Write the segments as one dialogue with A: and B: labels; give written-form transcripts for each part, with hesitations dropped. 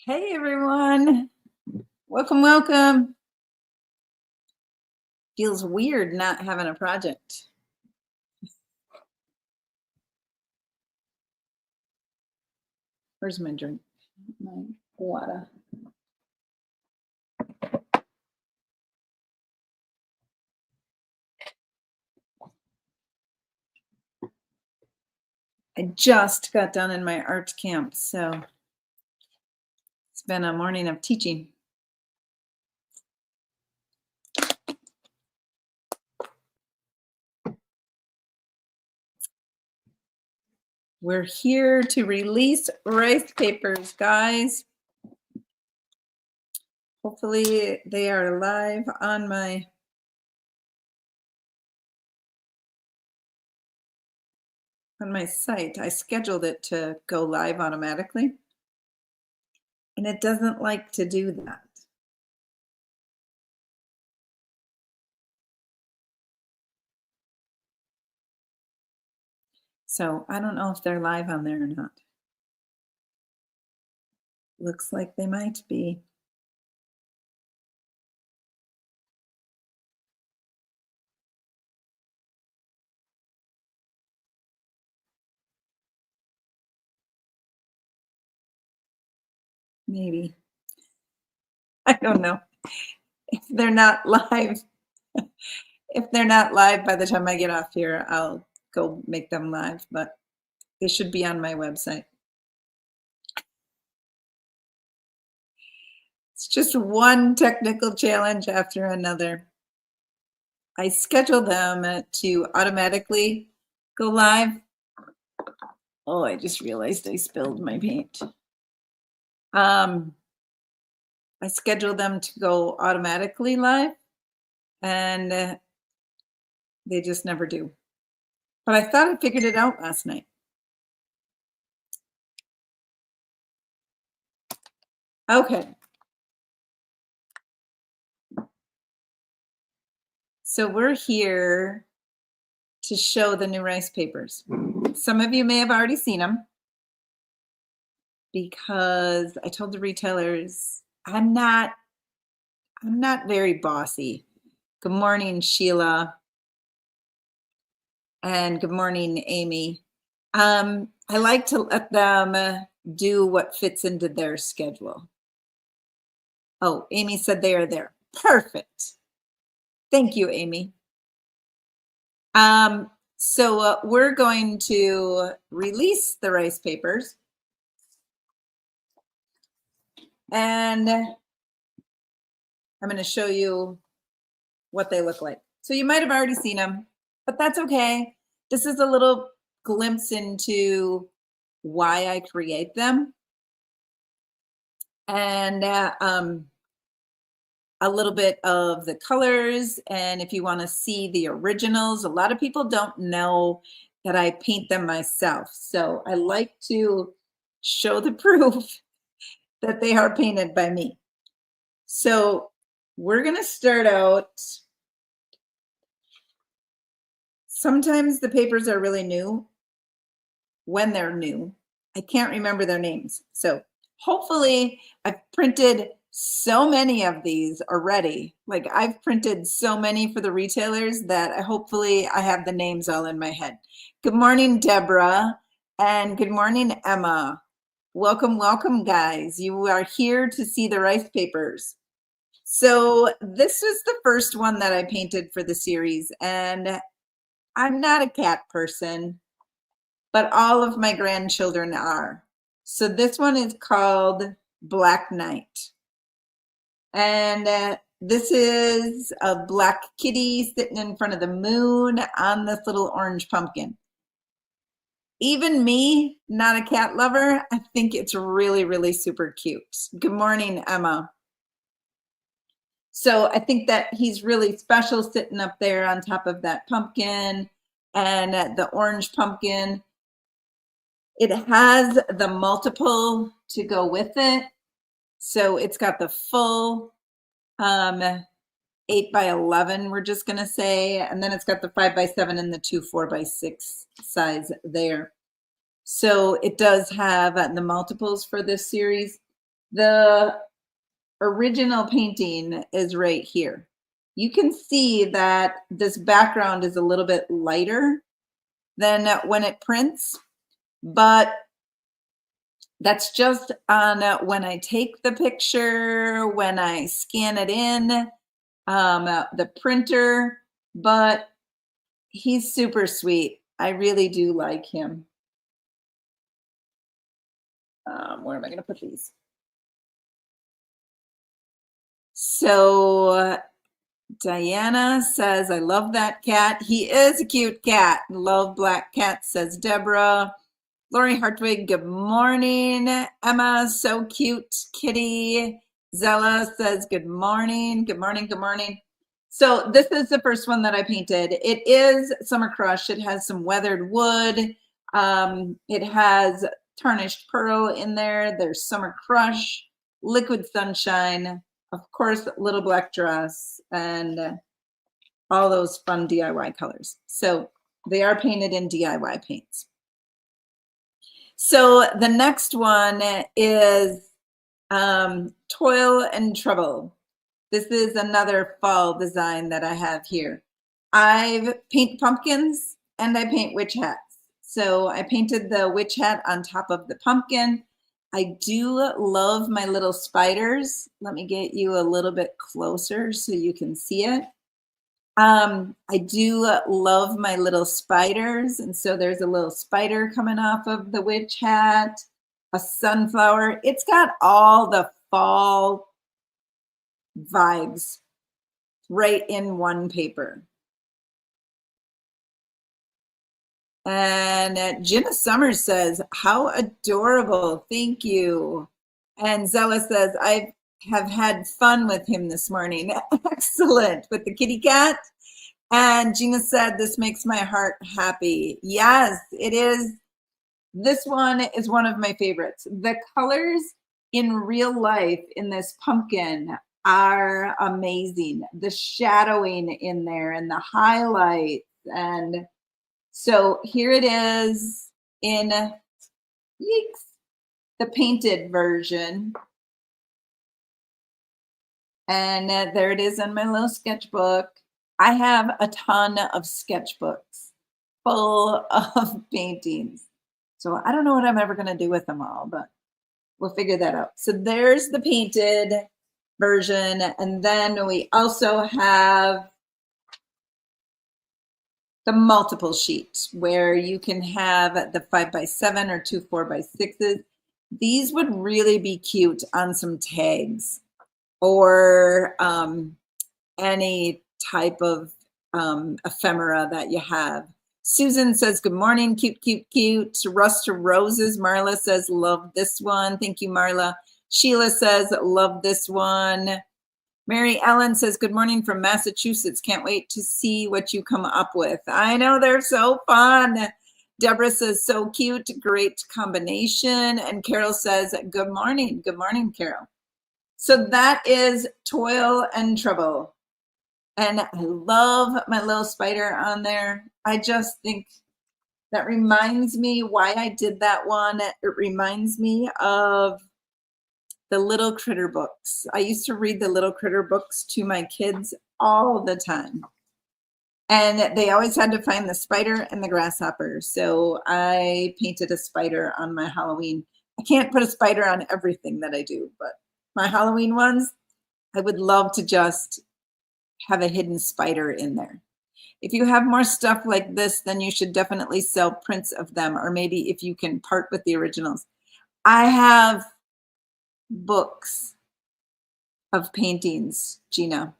A: Hey everyone, welcome. Feels weird not having a project. Where's my drink? My water. I just got done in my art camp, so it's been a morning of teaching. We're here to release rice papers, guys. Hopefully they are live on my site. I scheduled it to go live automatically, and it doesn't like to do that. So I don't know if they're live on there or not. Looks like they might be. Maybe. I don't know. If they're not live, if they're not live by the time I get off here, I'll go make them live, but they should be on my website. It's just one technical challenge after another. I schedule them to automatically go live. Oh, I just realized I spilled my paint. I schedule them to go automatically live, and they just never do. But I thought I figured it out last night. Okay. So we're here to show the new rice papers. Some of you may have already seen them because I told the retailers I'm not very bossy. Good morning, Sheila. And good morning, Amy. I like to let them do what fits into their schedule. Oh, Amy said they are there. Perfect. Thank you, Amy. So we're going to release the rice papers. And I'm going to show you what they look like. So you might have already seen them, but that's okay. This is a little glimpse into why I create them. And a little bit of the colors. And if you want to see the originals, a lot of people don't know that I paint them myself. So I like to show the proof that they are painted by me. So we're going to start out. Sometimes the papers are really new when they're new. I can't remember their names. So hopefully I've printed so many of these already. Like I've printed so many for the retailers that hopefully I have the names all in my head. Good morning, Deborah, and good morning, Emma. Welcome, welcome, guys. You are here to see the rice papers. So this was the first one that I painted for the series, and I'm not a cat person, but all of my grandchildren are. So this one is called Black Night. And this is a black kitty sitting in front of the moon on this little orange pumpkin. Even me, not a cat lover, I think it's really, really super cute. Good morning, Emma. So I think that he's really special sitting up there on top of that pumpkin and the orange pumpkin. It has the multiple to go with it. So it's got the full 8 by 11, we're just going to say, and then it's got the 5 by 7 and the 2 4 by 6 size there. So it does have the multiples for this series. The original painting is right here. You can see that this background is a little bit lighter than when it prints, but that's just on when I take the picture, when I scan it in, the printer, but he's super sweet. I really do like him. Where am I going to put these? So Diana says, I love that cat. He is a cute cat. Love black cats, says Deborah. Lori Hartwig, good morning. Emma, so cute. Kitty. Zella says, good morning. Good morning. Good morning. So this is the first one that I painted. It is Summer Crush. It has some weathered wood. It has tarnished pearl in there. There's Summer Crush, Liquid Sunshine, of course, Little Black Dress, and all those fun DIY colors. So they are painted in DIY paints. So the next one is Toil and Trouble. This is another fall design that I have here. I paint pumpkins and I paint witch hats. So I painted the witch hat on top of the pumpkin. I do love my little spiders. Let me get you a little bit closer so you can see it. I do love my little spiders. And so there's a little spider coming off of the witch hat, a sunflower. It's got all the fall vibes right in one paper. And Jenna Summers says, how adorable. Thank you. And Zella says, I have had fun with him this morning. Excellent. With the kitty cat. And Gina said, this makes my heart happy. Yes, it is. This one is one of my favorites. The colors in real life in this pumpkin are amazing. The shadowing in there and the highlights. And so here it is in, yikes, the painted version. And there it is in my little sketchbook. I have a ton of sketchbooks full of paintings. So I don't know what I'm ever going to do with them all, but we'll figure that out. So there's the painted version. And then we also have the multiple sheet where you can have the 5x7 or 2 4x6s. These would really be cute on some tags or any type of ephemera that you have. Susan says, good morning, cute, cute, cute. Rust to Roses. Marla says, love this one. Thank you, Marla. Sheila says, love this one. Mary Ellen says, good morning from Massachusetts. Can't wait to see what you come up with. I know, they're so fun. Deborah says, so cute, great combination. And Carol says, good morning. Good morning, Carol. So that is Toil and Trouble. And I love my little spider on there. I just think that reminds me why I did that one. It reminds me of the Little Critter books. I used to read the Little Critter books to my kids all the time. And they always had to find the spider and the grasshopper. So I painted a spider on my Halloween. I can't put a spider on everything that I do, but my Halloween ones, I would love to just have a hidden spider in there. If you have more stuff like this, then you should definitely sell prints of them, or maybe if you can part with the originals. I have books of paintings, Gina.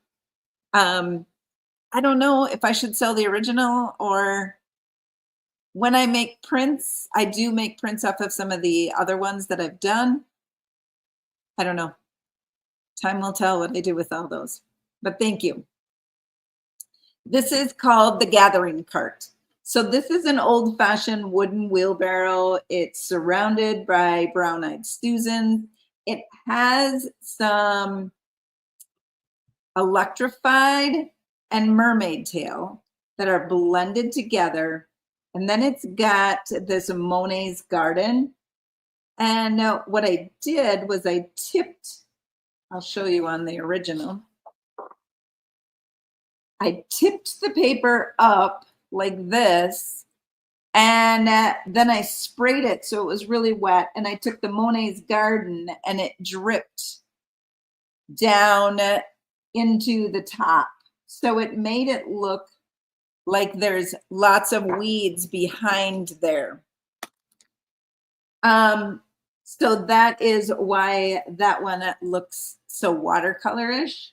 A: I don't know if I should sell the original, or when I make prints, I do make prints off of some of the other ones that I've done. I don't know. Time will tell what I do with all those, but thank you. This is called the Gathering Cart. So this is an old-fashioned wooden wheelbarrow. It's surrounded by brown-eyed Susan. It has some electrified and mermaid tail that are blended together. And then it's got this Monet's Garden. And what I did was I tipped, I'll show you on the original. I tipped the paper up like this, and then I sprayed it so it was really wet. And I took the Monet's Garden and it dripped down into the top. So it made it look like there's lots of weeds behind there. So that is why that one looks so watercolorish.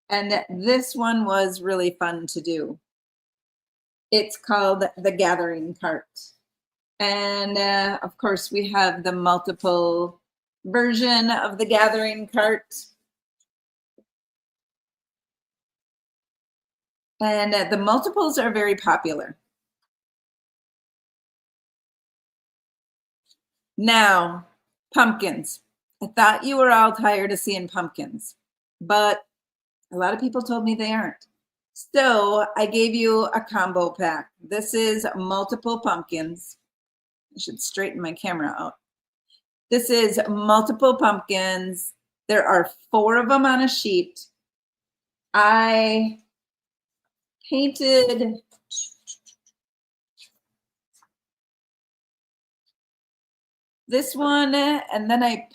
A: And this one was really fun to do. It's called The Gathering Cart. And of course, we have the multiple version of The Gathering Cart. And the multiples are very popular. Now, pumpkins. I thought you were all tired of seeing pumpkins, but a lot of people told me they aren't. So I gave you a combo pack. This is multiple pumpkins. I should straighten my camera out. This is multiple pumpkins. There are 4 of them on a sheet. I painted this one, and then I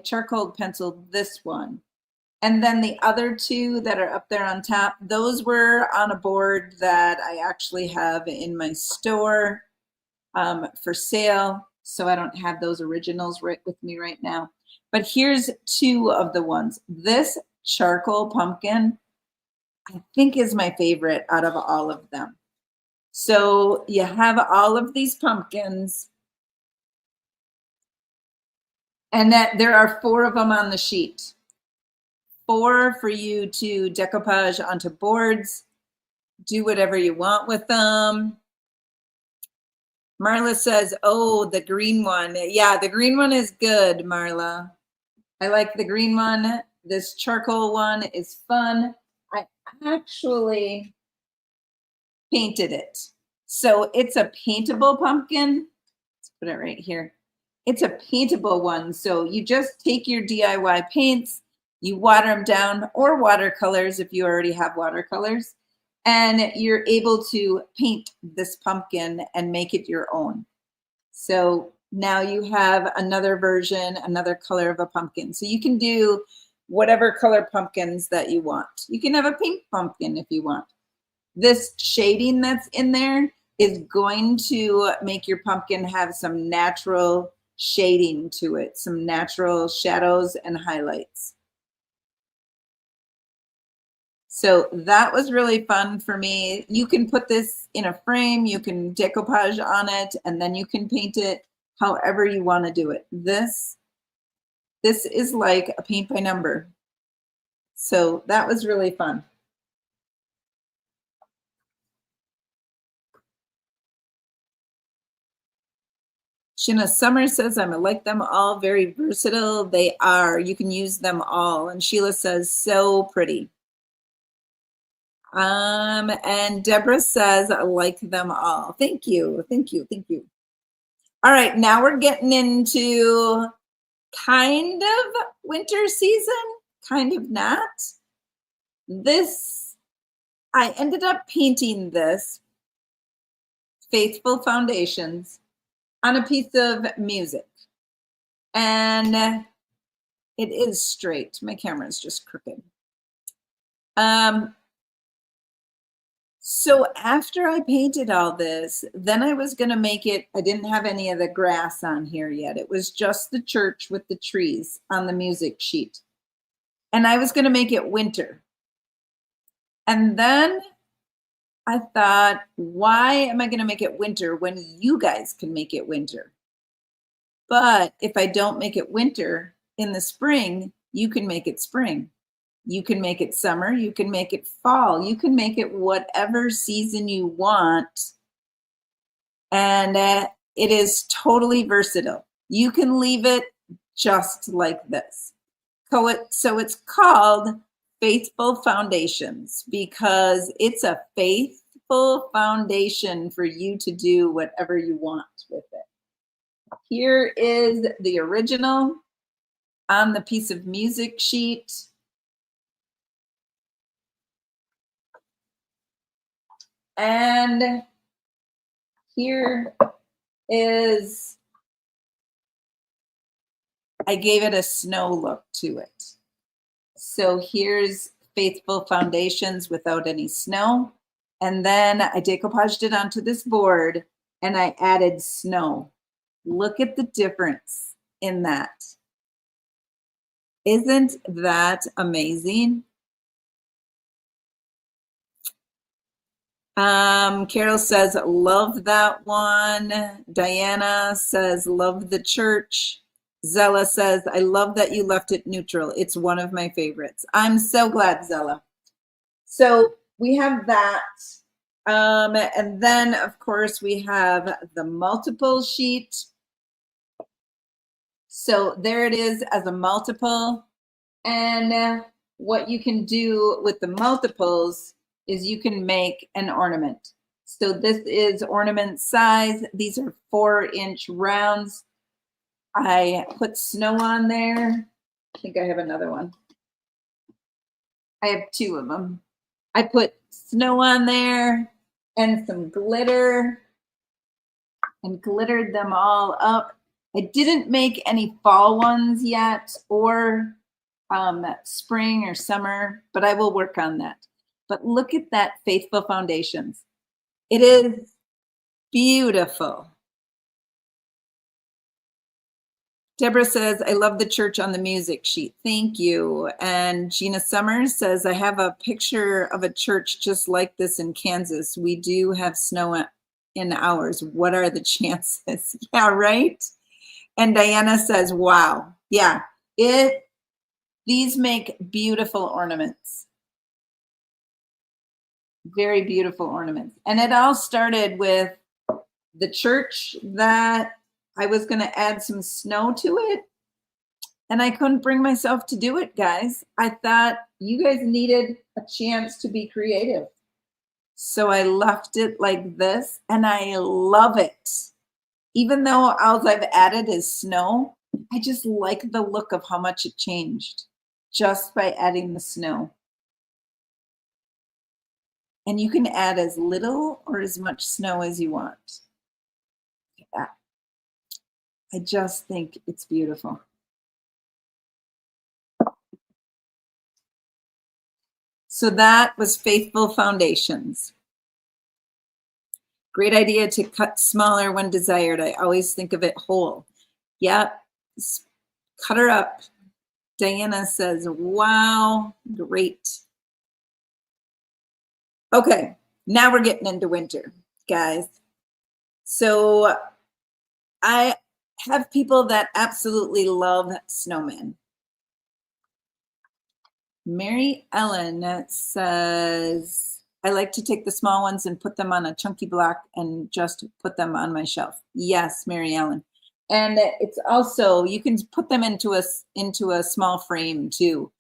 A: charcoal penciled this one. And then the other 2 that are up there on top, those were on a board that I actually have in my store for sale. So I don't have those originals right with me right now. But here's 2 of the ones. This charcoal pumpkin, I think, is my favorite out of all of them. So you have all of these pumpkins, and that there are 4 of them on the sheet. 4 for you to decoupage onto boards. Do whatever you want with them. Marla says, oh, the green one. Yeah, the green one is good, Marla. I like the green one. This charcoal one is fun. I actually painted it. So it's a paintable pumpkin. Let's put it right here. It's a paintable one. So you just take your DIY paints, you water them down, or watercolors if you already have watercolors, and you're able to paint this pumpkin and make it your own. So now you have another version, another color of a pumpkin. So you can do whatever color pumpkins that you want. You can have a pink pumpkin if you want. This shading that's in there is going to make your pumpkin have some natural shading to it, some natural shadows and highlights. So that was really fun for me. You can put this in a frame, you can decoupage on it, and then you can paint it however you want to do it. This is like a paint by number. So that was really fun. Shinna Summer says, I like them all, very versatile. They are. You can use them all. And Sheila says, so pretty. And Deborah says, I like them all. Thank you. Thank you. Thank you. All right, now we're getting into kind of winter season, kind of not. This, I ended up painting this Faithful Foundations on a piece of music. And it is straight. My camera is just crooked. So after I painted all this, then I was going to make it, I didn't have any of the grass on here yet. It was just the church with the trees on the music sheet. And I was going to make it winter. And then I thought, why am I going to make it winter when you guys can make it winter? But if I don't make it winter in the spring, you can make it spring. You can make it summer. You can make it fall. You can make it whatever season you want. And it is totally versatile. You can leave it just like this. So it's called Faithful Foundations because it's a faithful foundation for you to do whatever you want with it. Here is the original on the piece of music sheet. And here is, I gave it a snow look to it. So here's Faithful Foundations without any snow. And then I decoupaged it onto this board and I added snow. Look at the difference in that. Isn't that amazing? Carol says, love that one. Diana says, love the church. Zella says, I love that you left it neutral. It's one of my favorites. I'm so glad, Zella. So we have that. And then, of course, we have the multiple sheet. So there it is as a multiple. And what you can do with the multiples is you can make an ornament. So this is ornament size. These are 4-inch rounds. I put snow on there. I think I have another one. I have 2 of them. I put snow on there and some glitter and glittered them all up. I didn't make any fall ones yet or spring or summer, but I will work on that. But look at that Faithful Foundations. It is beautiful. Deborah says, I love the church on the music sheet. Thank you. And Gina Summers says, I have a picture of a church just like this in Kansas. We do have snow in ours. What are the chances? Yeah, right? And Diana says, wow. Yeah, these make beautiful ornaments. Very beautiful ornaments. And it all started with the church that I was going to add some snow to it. And I couldn't bring myself to do it, guys. I thought you guys needed a chance to be creative. So I left it like this, and I love it. Even though all I've added is snow, I just like the look of how much it changed just by adding the snow. And you can add as little or as much snow as you want. Look at that. I just think it's beautiful. So that was Faithful Foundations. Great idea to cut smaller when desired. I always think of it whole. Yep, cut her up. Diana says, wow, great. Okay, now we're getting into winter, guys. So I have people that absolutely love snowmen. Mary Ellen says, I like to take the small ones and put them on a chunky block and just put them on my shelf. Yes, Mary Ellen. And it's also, you can put them into a small frame too.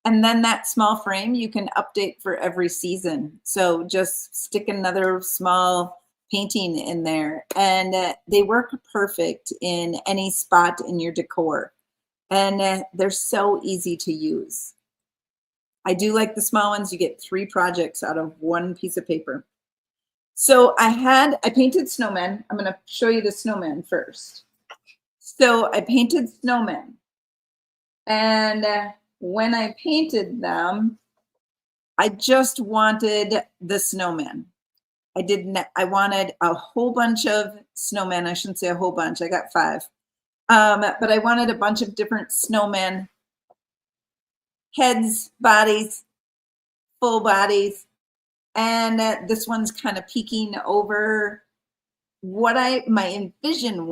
A: And then that small frame you can update for every season. So just stick another small painting in there, and they work perfect in any spot in your decor. And they're so easy to use. I do like the small ones. You get 3 projects out of 1 piece of paper. So I painted snowmen. I'm going to show you the snowman first. So I painted snowmen. And when I painted them, I just wanted the snowman. I wanted a whole bunch of snowmen. I shouldn't say a whole bunch. I got 5. But I wanted a bunch of different snowmen. Heads, bodies, full bodies. And this one's kind of peeking over. What my envision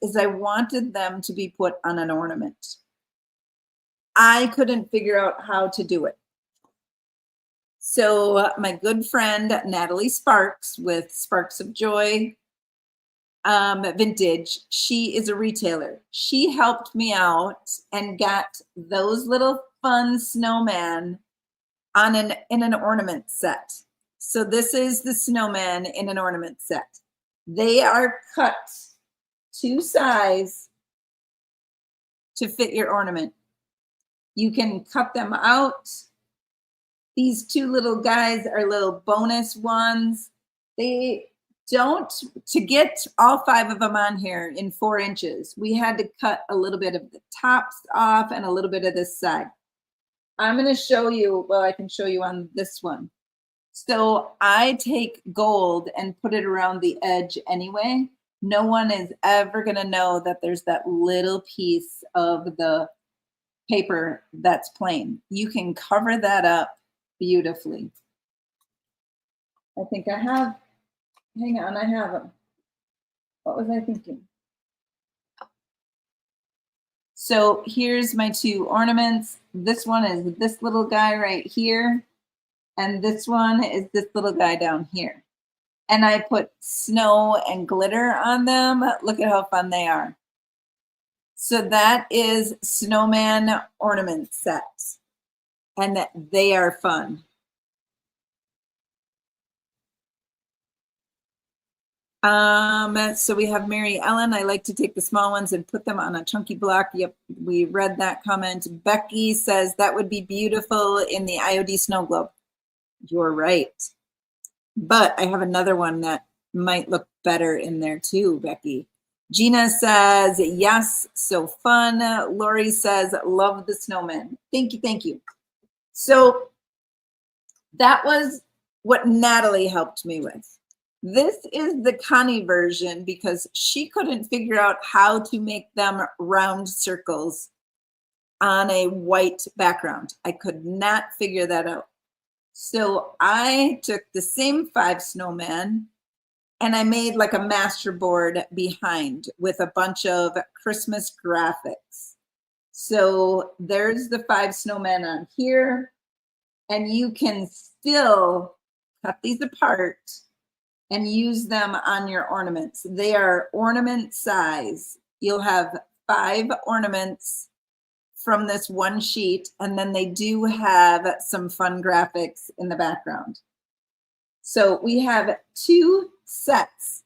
A: is I wanted them to be put on an ornament. I couldn't figure out how to do it. So my good friend, Natalie Sparks with Sparks of Joy Vintage, she is a retailer. She helped me out and got those little fun snowman in an ornament set. So this is the snowman in an ornament set. They are cut to size to fit your ornament. You can cut them out. These two little guys are little bonus ones. They don't, to get all 5 of them on here in 4 inches, we had to cut a little bit of the tops off and a little bit of this side. I'm going to show you, well, I can show you on this one. So I take gold and put it around the edge anyway. No one is ever going to know that there's that little piece of the paper that's plain. You can cover that up beautifully. I think I have, hang on, I have them. What was I thinking? So here's my 2 ornaments. This one is this little guy right here. And this one is this little guy down here. And I put snow and glitter on them. Look at how fun they are. So that is Snowman ornament sets. And they are fun. So we have Mary Ellen. I like to take the small ones and put them on a chunky block. Yep, we read that comment. Becky says that would be beautiful in the IOD snow globe. You're right. But I have another one that might look better in there too, Becky. Gina says, yes, so fun. Lori says, love the snowman. Thank you, thank you. So that was what Natalie helped me with. This is the Connie version because she couldn't figure out how to make them round circles on a white background. I could not figure that out. So I took the same 5 snowmen and I made like a master board behind with a bunch of Christmas graphics. So there's the 5 snowmen on here, and you can still cut these apart and use them on your ornaments. They are ornament size. You'll have 5 ornaments from this one sheet, and then they do have some fun graphics in the background. So we have 2 sets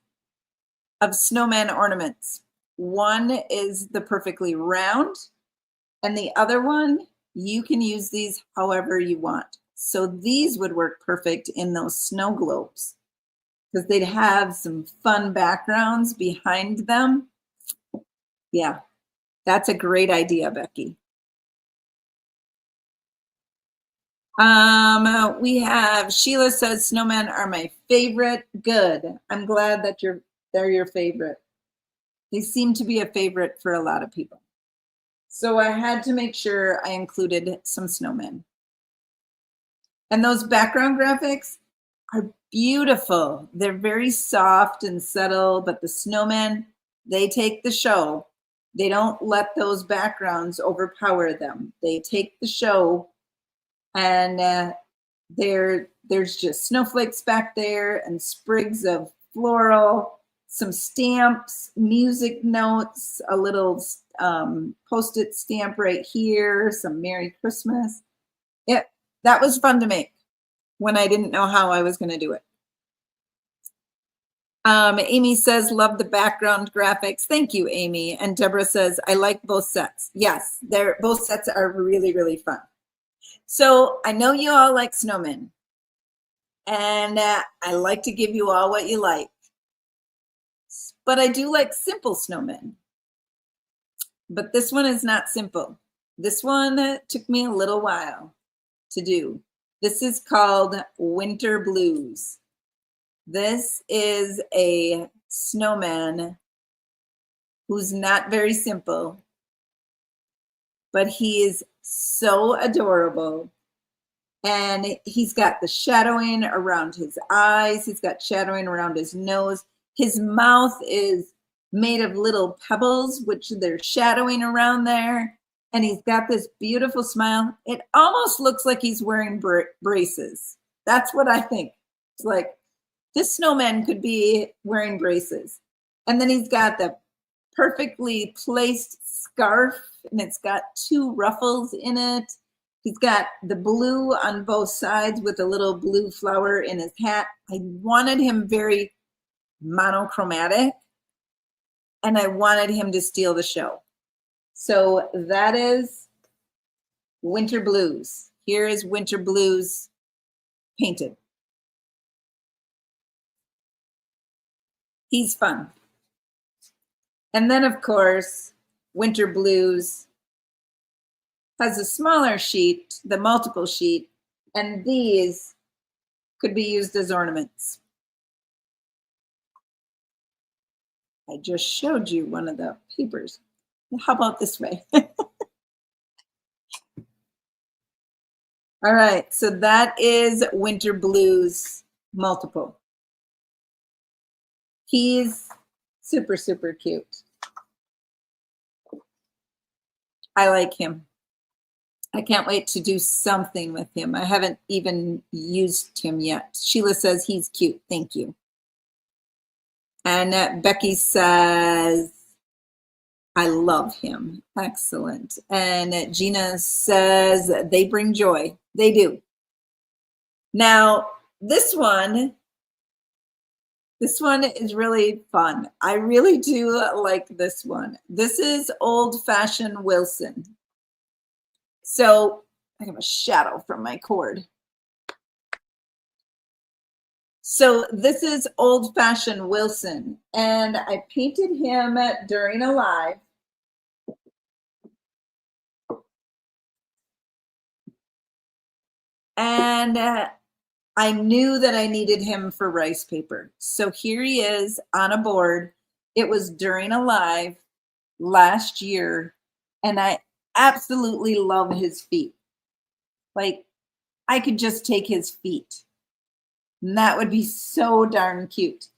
A: of snowman ornaments. One is the perfectly round, and the other one, you can use these however you want. So these would work perfect in those snow globes because they'd have some fun backgrounds behind them. Yeah, that's a great idea, Becky. We have Sheila says snowmen are my favorite. Good. I'm glad that they're your favorite. They seem to be a favorite for a lot of people. So I had to make sure I included some snowmen. And those background graphics are beautiful. They're very soft and subtle, but the snowmen, they take the show. They don't let those backgrounds overpower them. They take the show. And there's just snowflakes back there and sprigs of floral, some stamps, music notes, a little Post-it stamp right here, some Merry Christmas. That was fun to make when I didn't know how I was going to do it. Amy says, love the background graphics. Thank you, Amy. And Deborah says, I like both sets. Yes, both sets are really, really fun. So I know you all like snowmen, and I like to give you all what you like, but I do like simple snowmen. But this one is not simple. This one took me a little while to do. This is called Winter Blues. This is a snowman who's not very simple, but he is so adorable. And he's got the shadowing around his eyes. He's got shadowing around his nose. His mouth is made of little pebbles, which they're shadowing around there. And he's got this beautiful smile. It almost looks like he's wearing braces. That's what I think. It's like this snowman could be wearing braces. And then he's got the perfectly placed scarf, and it's got 2 ruffles in it. He's got the blue on both sides with a little blue flower in his hat. I wanted him very monochromatic. and I wanted him to steal the show. So that is Winter Blues. Here is Winter Blues painted. He's fun. And then, of course, Winter Blues has a smaller sheet, the multiple sheet, and these could be used as ornaments. I just showed you one of the papers. How about this way? All right, so that is Winter Blues multiple. He's super, super cute. I like him. I can't wait to do something with him. I haven't even used him yet. Sheila says he's cute. Thank you. And Becky says, I love him. Excellent. And Gina says, they bring joy. They do. Now, this one is really fun. I really do like this one. This is Old Fashioned Wilson. So I have a shadow from my cord. So this is Old Fashioned Wilson, and I painted him during a live. And I knew that I needed him for rice paper. So here he is on a board. It was during a live last year, and I absolutely love his feet. Like, I could just take his feet, and that would be so darn cute.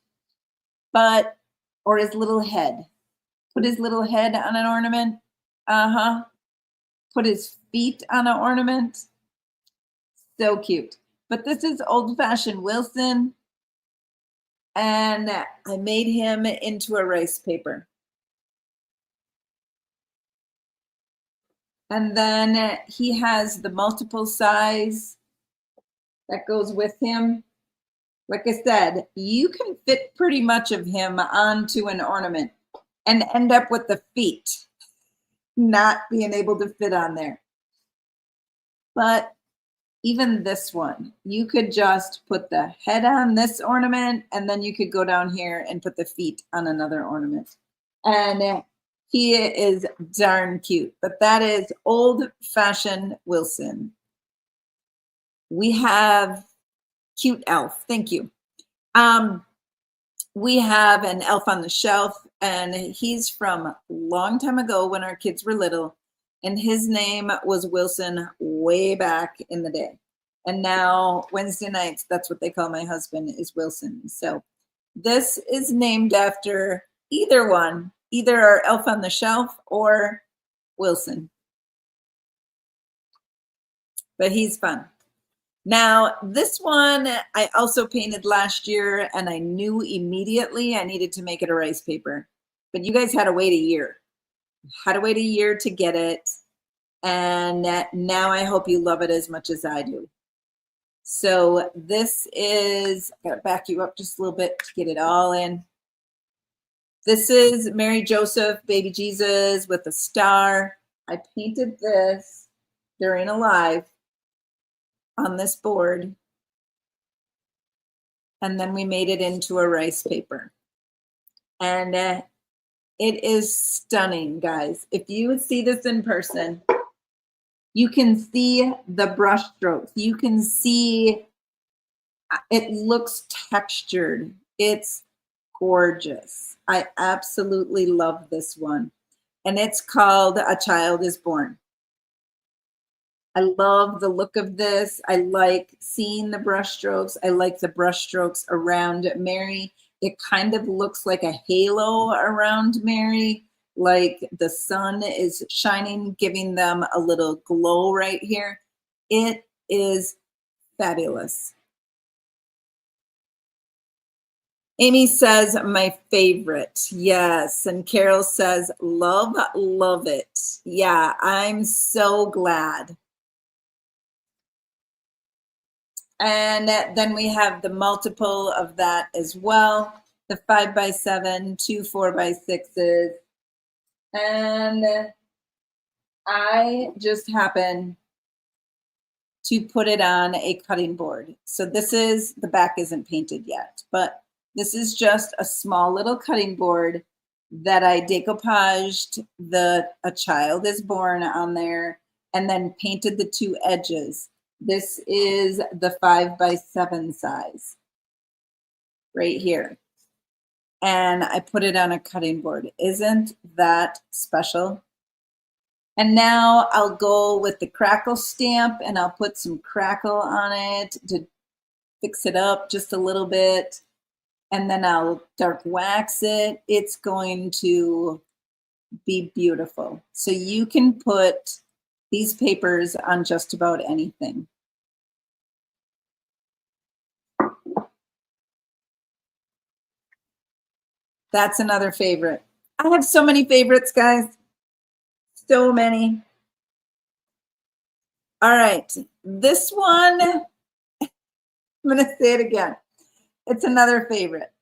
A: But, or his little head. Put his little head on an ornament. Put his feet on an ornament. So cute. But this is Old Fashioned Wilson, and I made him into a rice paper. And then he has the multiple size that goes with him. Like I said, you can fit pretty much of him onto an ornament and end up with the feet not being able to fit on there. But even this one, you could just put the head on this ornament, and then you could go down here and put the feet on another ornament. And he is darn cute. But that is Old Fashioned Wilson. We have Cute Elf. Thank you. We have an elf on the shelf, and he's from a long time ago when our kids were little, and his name was Wilson way back in the day. And now Wednesday nights, that's what they call my husband, is Wilson. So this is named after either one, either our elf on the shelf or Wilson. But he's fun. Now, this one I also painted last year, and I knew immediately I needed to make it a rice paper. But you guys had to wait a year. Had to wait a year to get it. And now I hope you love it as much as I do. So this is, I gotta back you up just a little bit to get it all in. This is Mary Joseph, baby Jesus with a star. I painted this during a live on this board, and then we made it into a rice paper. And it is stunning, guys. If you see this in person, you can see the brush strokes. You can see it looks textured. It's gorgeous. I absolutely love this one. And it's called A Child is Born. I love the look of this. I like seeing the brush strokes. I like the brush strokes around Mary. It kind of looks like a halo around Mary, like the sun is shining, giving them a little glow right here. It is fabulous. Amy says, my favorite. Yes. And Carol says, love, love it. Yeah, I'm so glad. And then we have the multiple of that as well. the 5x7, 2 4x6s, and I just happen to put it on a cutting board. So this is, the back isn't painted yet, but this is just a small little cutting board that I decoupaged a child is born on there and then painted the two edges. This is the 5x7 size right here. And I put it on a cutting board. Isn't that special? And now I'll go with the crackle stamp and I'll put some crackle on it to fix it up just a little bit. And then I'll dark wax it. It's going to be beautiful. So you can put these papers on just about anything. That's another favorite. I have so many favorites, guys. So many. All right. This one, I'm going to say it again. It's another favorite.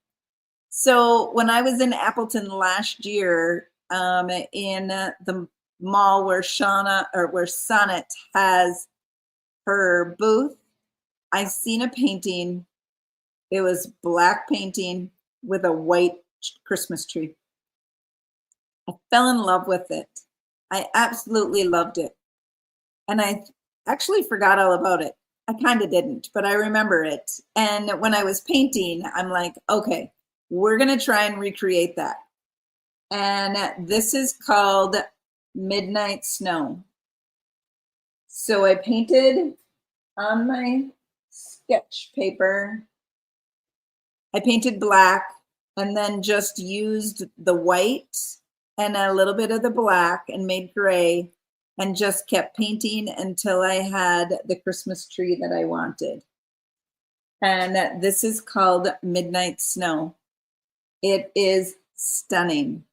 A: So when I was in Appleton last year, in the mall where Sonnet has her booth, I seen a painting. It was black painting with a white Christmas tree. I fell in love with it. I absolutely loved it. And I actually forgot all about it. I kind of didn't, but I remember it. And when I was painting, I'm like, okay, we're going to try and recreate that. And this is called Midnight Snow. So I painted on my sketch paper, I painted black and then just used the white and a little bit of the black and made gray and just kept painting until I had the Christmas tree that I wanted. And this is called Midnight Snow. It is stunning.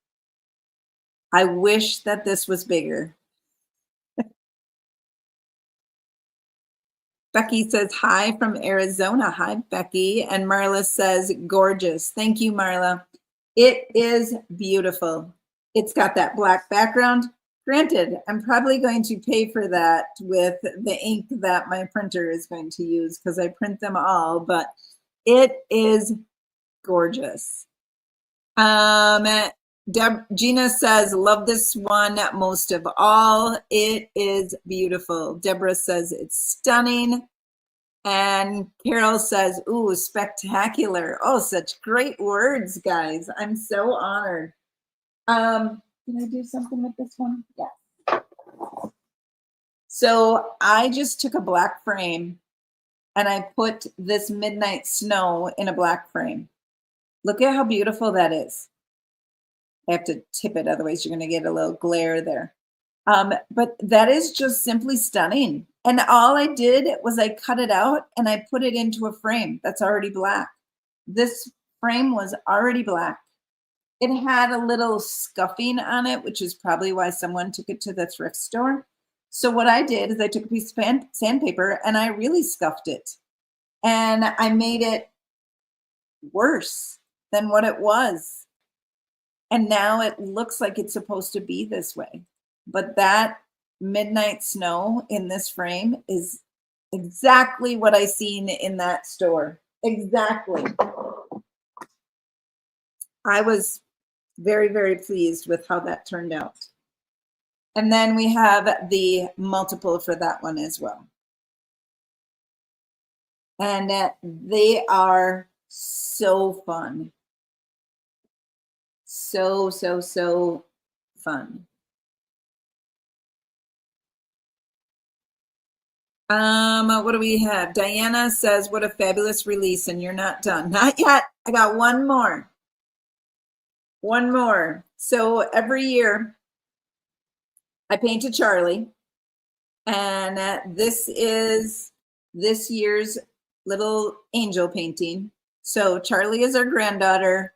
A: I wish that this was bigger. Becky says, hi from Arizona. Hi, Becky. And Marla says, gorgeous. Thank you, Marla. It is beautiful. It's got that black background. Granted, I'm probably going to pay for that with the ink that my printer is going to use because I print them all, but it is gorgeous. Gina says, love this one most of all. It is beautiful. Deborah says, it's stunning. And Carol says, ooh, spectacular. Oh, such great words, guys. I'm so honored. Can I do something with this one? Yeah. So I just took a black frame and I put this Midnight Snow in a black frame. Look at how beautiful that is. I have to tip it, otherwise you're going to get a little glare there. But that is just simply stunning. And all I did was I cut it out and I put it into a frame that's already black. This frame was already black. It had a little scuffing on it, which is probably why someone took it to the thrift store. So what I did is I took a piece of sandpaper and I really scuffed it. And I made it worse than what it was. And now it looks like it's supposed to be this way. But that Midnight Snow in this frame is exactly what I seen in that store. Exactly. I was very, very pleased with how that turned out. And then we have the multiple for that one as well. And they are so fun. So fun. What do we have? Diana says, what a fabulous release, and you're not done. Not yet. I got one more. One more. So every year I paint a Charlie, and this is this year's little angel painting. So Charlie is our granddaughter.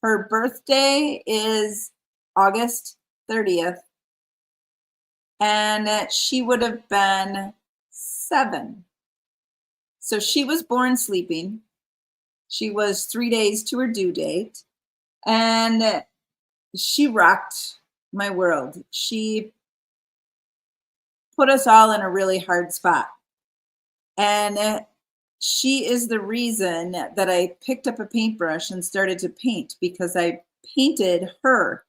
A: Her birthday is August 30th, and she would have been 7. So she was born sleeping. She was 3 days to her due date, and she rocked my world. She put us all in a really hard spot. And she is the reason that I picked up a paintbrush and started to paint, because I painted her.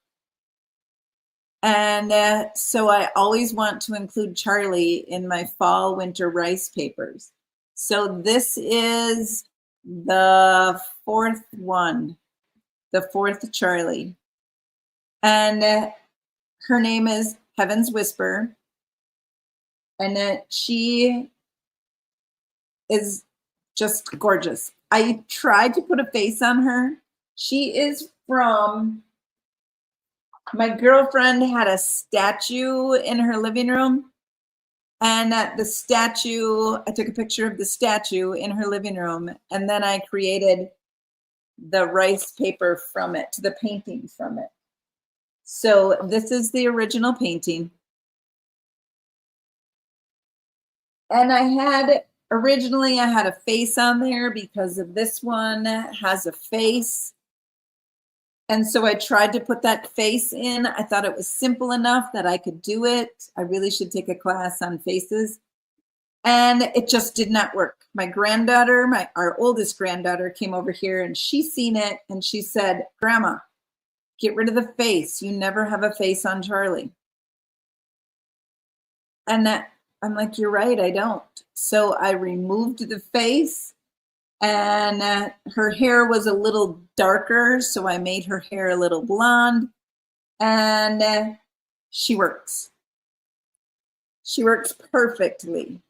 A: And so I always want to include Charlie in my fall winter rice papers. So this is the fourth one, the fourth Charlie. And her name is Heaven's Whisper. And she is just gorgeous. I tried to put a face on her. She is from, my girlfriend had a statue in her living room, and the statue, I took a picture of the statue in her living room, and then I created the rice paper from it, the painting from it. So this is the original painting. And originally I had a face on there because of this one has a face. And so I tried to put that face in. I thought it was simple enough that I could do it. I really should take a class on faces. And it just did not work. My granddaughter, our oldest granddaughter, came over here and she seen it and she said, "Grandma, get rid of the face. You never have a face on Charlie." And I'm like, "You're right, I don't." So I removed the face, and her hair was a little darker, so I made her hair a little blonde, and she works. She works perfectly.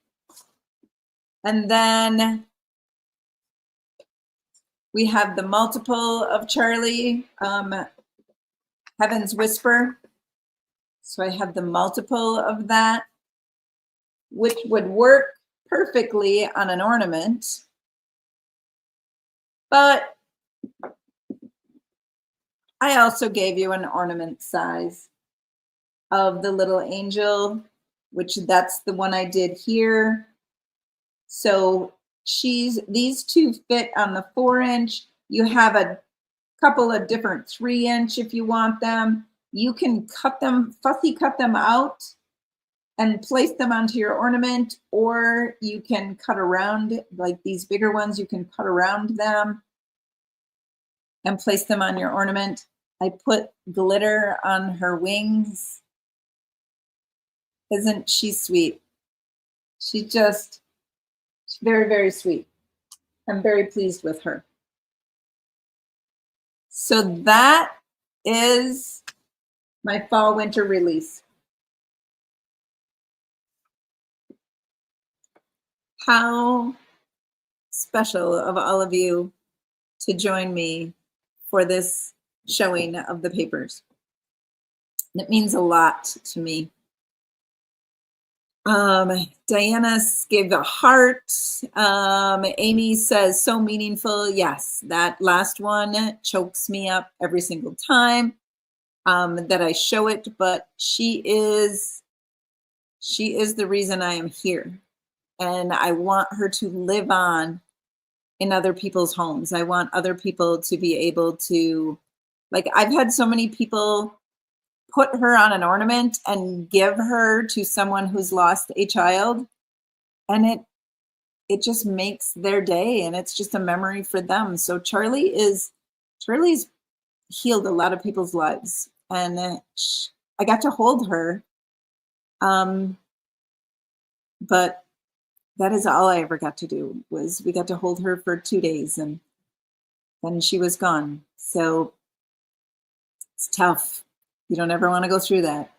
A: And then we have the multiple of Charlie, Heaven's Whisper. So I have the multiple of that, which would work perfectly on an ornament. But I also gave you an ornament size of the little angel, which that's the one I did here. So these two fit on the 4-inch. You have a couple of different 3-inch if you want them. You can fussy cut them out and place them onto your ornament, or you can cut around, like these bigger ones, you can cut around them and place them on your ornament. I put glitter on her wings. Isn't she sweet? She's very, very sweet. I'm very pleased with her. So that is my fall winter release. How special of all of you to join me for this showing of the papers. It means a lot to me. Diana gave a heart. Amy says, so meaningful. Yes, that last one chokes me up every single time that I show it, but she is the reason I am here. And I want her to live on in other people's homes. I want other people to be able to, like, I've had so many people put her on an ornament and give her to someone who's lost a child, and it just makes their day, and it's just a memory for them. So Charlie's healed a lot of people's lives, and I got to hold her, but that is all I ever got to do. Was we got to hold her for 2 days, and then she was gone. So it's tough. You don't ever want to go through that.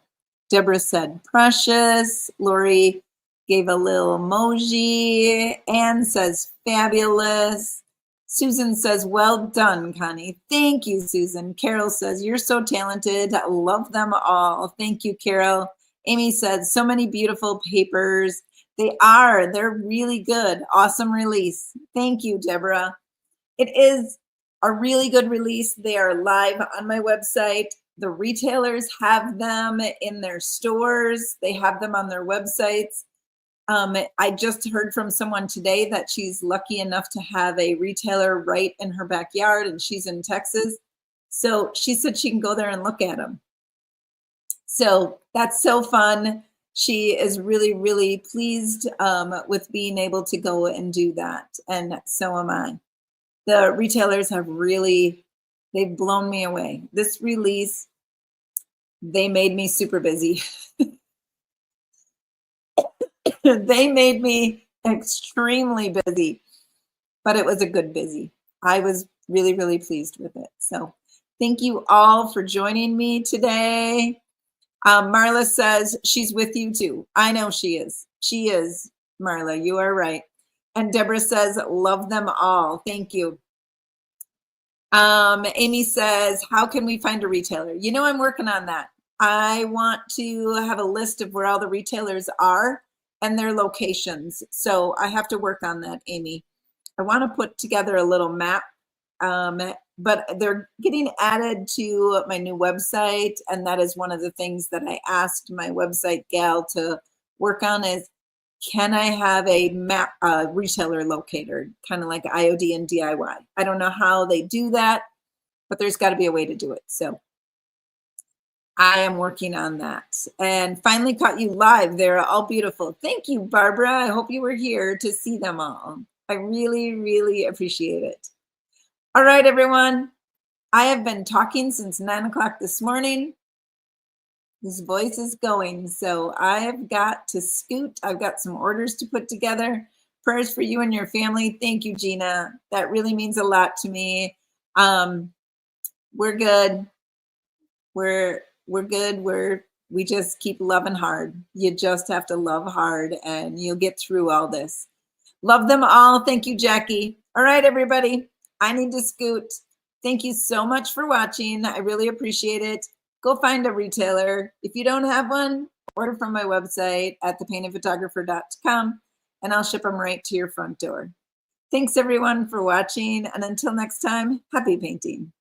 A: Deborah said, precious. Lori gave a little emoji. Anne says, fabulous. Susan says, well done, Connie. Thank you, Susan. Carol says, you're so talented. I love them all. Thank you, Carol. Amy said, so many beautiful papers. They are. They're really good. Awesome release. Thank you, Deborah. It is a really good release. They are live on my website. The retailers have them in their stores. They have them on their websites. I just heard from someone today that she's lucky enough to have a retailer right in her backyard, and she's in Texas. So she said she can go there and look at them. So that's so fun. She is really, really pleased with being able to go and do that. And so am I. The retailers have really, they've blown me away. This release, they made me super busy. They made me extremely busy, but it was a good busy. I was really, really pleased with it. So thank you all for joining me today. Marla says she's with you too. I know she is. She is, Marla. You are right. And Deborah says, love them all. Thank you. Amy says, how can we find a retailer? You know, I'm working on that. I want to have a list of where all the retailers are and their locations. So I have to work on that, Amy. I want to put together a little map, but they're getting added to my new website. And that is one of the things that I asked my website gal to work on is, can I have a map retailer locator, kind of like IOD and DIY? I don't know how they do that, but there's got to be a way to do it. So I am working on that. And finally caught you live. They're all beautiful. Thank you, Barbara. I hope you were here to see them all. I really, really appreciate it. All right, everyone. I have been talking since 9 o'clock this morning. This voice is going, so I have got to scoot. I've got some orders to put together. Prayers for you and your family. Thank you, Gina. That really means a lot to me. We're good. We're good. We just keep loving hard. You just have to love hard, and you'll get through all this. Love them all. Thank you, Jackie. All right, everybody. I need to scoot. Thank you so much for watching. I really appreciate it. Go find a retailer. If you don't have one, order from my website at thepaintedphotographer.com, and I'll ship them right to your front door. Thanks, everyone, for watching. And until next time, happy painting.